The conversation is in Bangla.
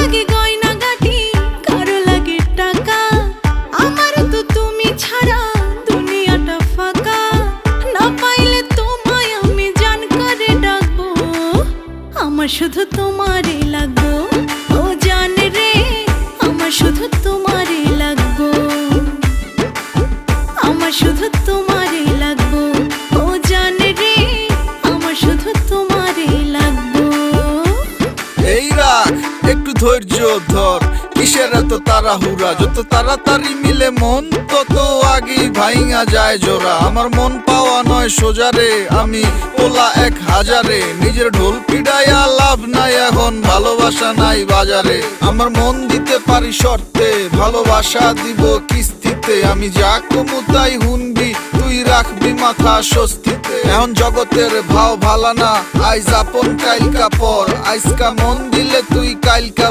লাগে গয়না গাটি, কারো লাগে টাকা, আমার তো তুমি ছাড়া দুনিয়াটা ফাঁকা। না পাইলে তোমায় আমি জান করে ডাকবো, আমার শুধু তোমারই লাগবো। ও জান রে, আমার শুধু তোমারই লাগবো, আমার শুধু তোমারই লাগবো। ও জান রে, আমার শুধু তোমারই লাগবো। এই রাখ একটু ধৈর্য ধর, কিসের এত তাড়াহুড়া? যত তাড়াতাড়ি মিলে মন তত আগেই ভাইঙা যায় জোড়া। আমার মন পাওয়া নয় সোজারে, আমি ওলা 1000-এ। নিজের ঢোল পিড়াইয়া লাভ নাই এখন, ভালোবাসা নাই বাজারে। আমার মন দিতে পারি শর্তে, ভালোবাসা দিব কিস্তিতে। আমি যা কমু তাই হুনবি, তুই রাখবি মাথা স্বস্তিতে। এখন জগতের ভাও ভালা না, আইজ আপন কাইলকা পর। আইজকা মন দিলে তুই কাইলকা